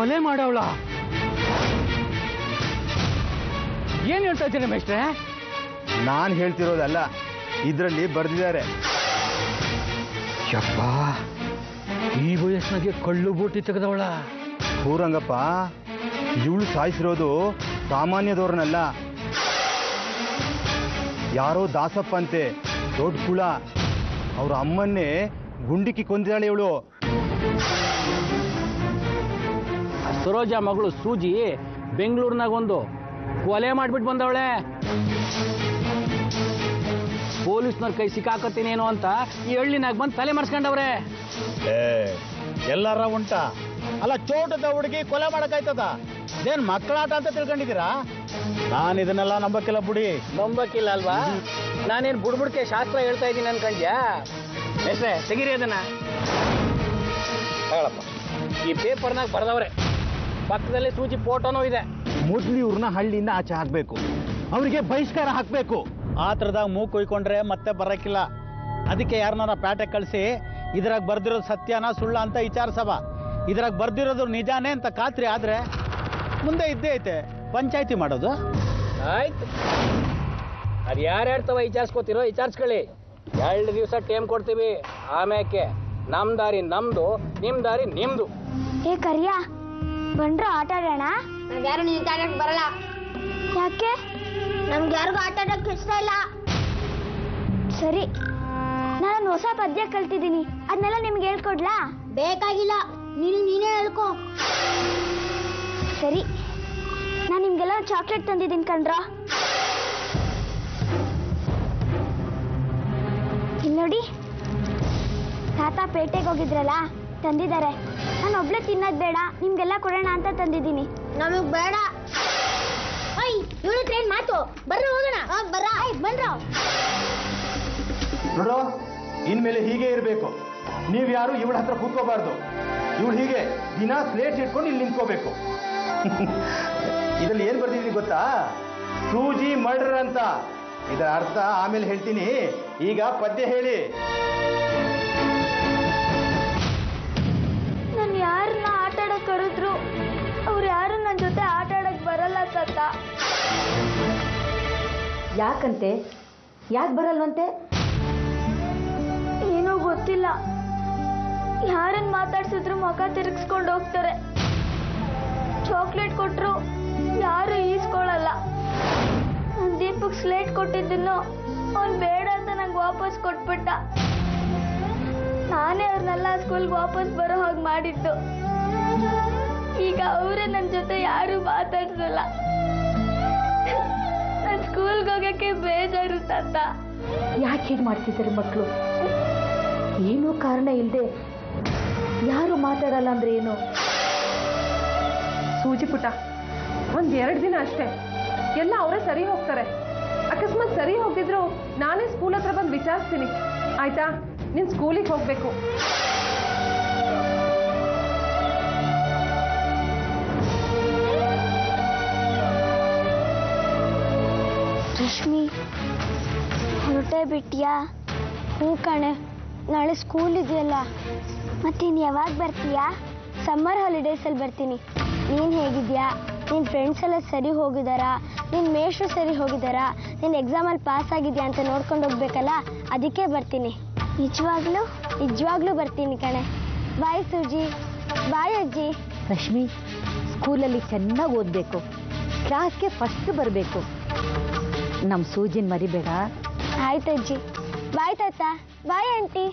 ಕೊಲೆ ಮಾಡವಳ? ಏನ್ ಹೇಳ್ತಾ ಇದ್ದೀನಿ ಮೇಷ್ಟ್ರೆ? ನಾನು ಹೇಳ್ತಿರೋದಲ್ಲ, ಇದರಲ್ಲಿ ಬರೆದಿದ್ದಾರೆ. ಯಪ್ಪ, ಈ ವಯಸ್ಸಿನಾಗೆ ಕಳ್ಳು ಬೂಟಿ ತೆಗೆದವಳ. ಊರಂಗಪ್ಪ, ಇವಳು ಸಾಯಿಸಿರೋದು ಸಾಮಾನ್ಯದವ್ರನ್ನಲ್ಲ. ಯಾರೋ ದಾಸಪ್ಪ ಅಂತೆ, ದೊಡ್ಡ ಕುಳ. ಅವ್ರ ಅಮ್ಮನ್ನೇ ಗುಂಡಿಕ್ಕಿ ಕೊಂದಿದ್ದಾಳೆ ಇವಳು. ಸರೋಜ ಮಗಳು ಸೂಜಿ ಬೆಂಗಳೂರಿನಾಗ ಒಂದು ಕೊಲೆ ಮಾಡ್ಬಿಟ್ಟು ಬಂದವಳೆ. ಪೊಲೀಸ್ನವ್ರ ಕೈ ಸಿಕ್ಕಾಕತ್ತೀನೇನೋ ಅಂತ ಈ ಹಳ್ಳಿನಾಗ ಬಂದು ತಲೆ ಮರ್ಸ್ಕೊಂಡವ್ರೆ. ಎಲ್ಲಾರ ಉಂಟ ಅಲ್ಲ, ಚೋಟದ ಹುಡುಗಿ ಕೊಲೆ ಮಾಡಕ್ಕಾಯ್ತದ? ಇದೇನ್ ಮಕ್ಕಳಾಟ ಅಂತ ತಿಳ್ಕೊಂಡಿದ್ದೀರಾ? ನಾನು ಇದನ್ನೆಲ್ಲ ನಂಬಕ್ಕಿಲ್ಲ ಬಿಡಿ. ನಂಬಕ್ಕಿಲ್ಲ ಅಲ್ವಾ? ನಾನೇನು ಬುಡ್ಬುಡ್ಕೆ ಶಾಸ್ತ್ರ ಹೇಳ್ತಾ ಇದ್ದೀನಿ ಅನ್ಕಂಡ್ಯಾ? ಎಷ್ಟೇ ತೆಗಿರಿ ಅದನ್ನ. ಹೇಳಪ್ಪ, ಈ ಪೇಪರ್ನಾಗ ಬರ್ದವ್ರೆ, ಪಕ್ಕದಲ್ಲಿ ಸೂಜಿ ಫೋಟೋನೂ ಇದೆ. ಮೊದ್ಲು ಇವ್ರನ್ನ ಹಳ್ಳಿಯಿಂದ ಆಚೆ ಹಾಕ್ಬೇಕು, ಅವರಿಗೆ ಬಹಿಷ್ಕಾರ ಹಾಕ್ಬೇಕು. ಆ ಥರದಾಗ ಮೂಗು ಕೊಯ್ಕೊಂಡ್ರೆ ಮತ್ತೆ ಬರಕ್ಕಿಲ್ಲ. ಅದಕ್ಕೆ ಯಾರನ್ನ ಪ್ಯಾಟೆ ಕಳಿಸಿ ಇದ್ರಾಗ ಬರ್ದಿರೋದು ಸತ್ಯನ ಸುಳ್ಳ ಅಂತ ವಿಚಾರಿಸವ. ಇದ್ರಾಗ ಬರ್ದಿರೋದು ನಿಜಾನೇ ಅಂತ ಖಾತ್ರಿ ಆದ್ರೆ ಮುಂದೆ ಇದ್ದೇ ಐತೆ ಪಂಚಾಯ್ತಿ ಮಾಡೋದು. ಆಯ್ತು, ಅದು ಯಾರ್ಯಾರ್ತವ ವಿಚಾರಿಸ್ಕೋತಿರೋ ವಿಚಾರಿಸ್ಕೊಳ್ಳಿ. 2 ದಿವಸ ಟೈಮ್ ಕೊಡ್ತೀವಿ. ಆಮ್ಯಾಕೆ ನಮ್ ದಾರಿ ನಮ್ದು, ನಿಮ್ ದಾರಿ ನಿಮ್ದು. ಏ ಕರಿಯಾ, ಬಂದ್ರು ಆಟ ಆಡೋಣ? ಯಾರು ನೀನ್ ಆಟಕ್ಕೆ ಬರಲ್ಲ. ಯಾಕೆ? ನಮ್ಗೆ ಯಾರಿಗೂ ಆಟ ಆಡಕ್ಕೆ ಇಷ್ಟ ಇಲ್ಲ. ಸರಿ, ನಾನು ಹೊಸ ಪದ್ಯ ಕಲ್ತಿದ್ದೀನಿ, ಅದನ್ನೆಲ್ಲ ನಿಮ್ಗೆ ಹೇಳ್ಕೊಡ್ಲಾ? ಬೇಕಾಗಿಲ್ಲ, ನೀನೇ ಹೇಳ್ಕೊ. ಸರಿ, ನಾನು ನಿಮ್ಗೆಲ್ಲ ಚಾಕ್ಲೇಟ್ ತಂದಿದ್ದೀನಿ ಕಣ್ರ. ಇಲ್ಲಿ ನೋಡಿ, ತಾತ ಪೇಟೆಗೆ ಹೋಗಿದ್ರಲ್ಲ, ತಂದಿದ್ದಾರೆ. ನಾನು ಒಬ್ಳೆ ತಿನ್ನೋದು ಬೇಡ, ನಿಮ್ಗೆಲ್ಲ ಕೊಡೋಣ ಅಂತ ತಂದಿದ್ದೀನಿ. ನಮಗ್ ಬೇಡ. ಇವಳು ಟ್ರೈನ್ ಮಾತು. ಬರ್ರ ಹೋಗೋಣ. ಬನ್ರ. ನೋಡೋ, ಇನ್ಮೇಲೆ ಹೀಗೆ ಇರಬೇಕು. ನೀವು ಯಾರು ಇವಳ ಹತ್ರ ಕೂತ್ಕೋಬಾರ್ದು. ಇವಳು ಹೀಗೆ ದಿನ ಸ್ಲೇಟ್ ಇಟ್ಕೊಂಡು ಇಲ್ಲಿ ನಿಂತ್ಕೋಬೇಕು. ಇದ್ರಲ್ಲಿ ಏನ್ ಬರ್ತಿದ್ದೀನಿ ಗೊತ್ತಾ? ಸೂಜಿ ಮರ್ಡರ್ ಅಂತ. ಇದರ ಅರ್ಥ ಆಮೇಲೆ ಹೇಳ್ತೀನಿ, ಈಗ ಪದ್ಯ ಹೇಳಿ. ನಾನು ಯಾರನ್ನ ಆಟ ಆಡಕ್ ಕರೆದ್ರು ಅವ್ರು ಯಾರು ನನ್ನ ಜೊತೆ ಆಟ ಆಡಕ್ ಬರಲ್ಲ ತಾತ. ಯಾಕಂತೆ? ಯಾಕೆ ಬರಲ್ವಂತೆ? ಏನೋ ಗೊತ್ತಿಲ್ಲ, ಯಾರನ್ನ ಮಾತಾಡ್ಸಿದ್ರು ಮುಖ ತಿರುಗಿಸ್ಕೊಂಡು ಹೋಗ್ತಾರೆ. ಚಾಕ್ಲೇಟ್ ಕೊಟ್ರು ಯಾರು ಈಸ್ಕೊಳ್ಳಲ್ಲ. ನಾನು ದೀಪಕ್ ಸ್ಲೇಟ್ ಕೊಟ್ಟಿದ್ದನ್ನು ಅವ್ನು ಬೇಡ ಅಂತ ನಂಗೆ ವಾಪಸ್ ಕೊಟ್ಬಿಟ್ಟ. ನಾನೇ ಅವ್ರನ್ನೆಲ್ಲ ಸ್ಕೂಲ್ಗೆ ವಾಪಸ್ ಬರೋ ಹಾಗೆ ಮಾಡಿದ್ದು. ಈಗ ಅವರೇ ನನ್ನ ಜೊತೆ ಯಾರು ಮಾತಾಡ್ಸಲ್ಲ. ನಾನು ಸ್ಕೂಲ್ಗೆ ಹೋಗಕ್ಕೆ ಬೇಜಾರು ತಾತ. ಯಾಕೆ ಹೀಗೆ ಮಾಡ್ತಿದ್ದಾರೆ ಮಕ್ಕಳು? ಏನೂ ಕಾರಣ ಇಲ್ಲದೆ ಯಾರು ಮಾತಾಡಲ್ಲ ಅಂದ್ರೆ ಏನು? ಸೂಜಿ ಪುಟ, 1-2 ದಿನ ಅಷ್ಟೇ, ಎಲ್ಲ ಅವರೇ ಸರಿ ಹೋಗ್ತಾರೆ. ಅಕಸ್ಮಾತ್ ಸರಿ ಹೋಗಿದ್ರು ನಾನೇ ಸ್ಕೂಲ್ ಹತ್ರ ಬಂದು ವಿಚಾರಿಸ್ತೀನಿ, ಆಯ್ತಾ? ನೀನು ಸ್ಕೂಲಿಗೆ ಹೋಗ್ಬೇಕು. ರಶ್ಮಿ, ಹೊರಟೇ ಬಿಟ್ಟಿಯಾ? ಹ್ಞೂ ಕಣೆ, ನಾಳೆ ಸ್ಕೂಲ್ ಇದೆಯಲ್ಲ. ಮತ್ತಿನ್ನು ಯಾವಾಗ ಬರ್ತೀಯಾ? ಸಮ್ಮರ್ ಹಾಲಿಡೇಸಲ್ಲಿ ಬರ್ತೀನಿ. ನೀನು ಹೇಗಿದ್ಯಾ? ನಿನ್ನ ಫ್ರೆಂಡ್ಸ್ ಎಲ್ಲ ಸರಿ ಹೋಗಿದ್ದಾರಾ? ನಿನ್ನ ಮೇಷ್ಟ್ರು ಸರಿ ಹೋಗಿದ್ದಾರಾ? ನಿನ್ನ ಎಕ್ಸಾಮಲ್ಲಿ ಪಾಸ್ ಆಗಿದೆಯಾ ಅಂತ ನೋಡ್ಕೊಂಡು ಹೋಗ್ಬೇಕಲ್ಲ, ಅದಕ್ಕೆ ಬರ್ತೀನಿ. ನಿಜವಾಗ್ಲೂ ಬರ್ತೀನಿ ಕಣೆ. ಬಾಯ್ ಸೂಜಿ. ಬಾಯ್ ಅಜ್ಜಿ. ರಶ್ಮಿ, ಸ್ಕೂಲಲ್ಲಿ ಚೆನ್ನಾಗಿ ಓದಬೇಕು, ಕ್ಲಾಸ್ಗೆ ಫಸ್ಟ್ ಬರಬೇಕು. ನಮ್ಮ ಸೂಜಿನ ಮರಿಬೇಡ. ಆಯ್ತು ಅಜ್ಜಿ. ಬಾಯ್ ತಾತ. Bye aunty.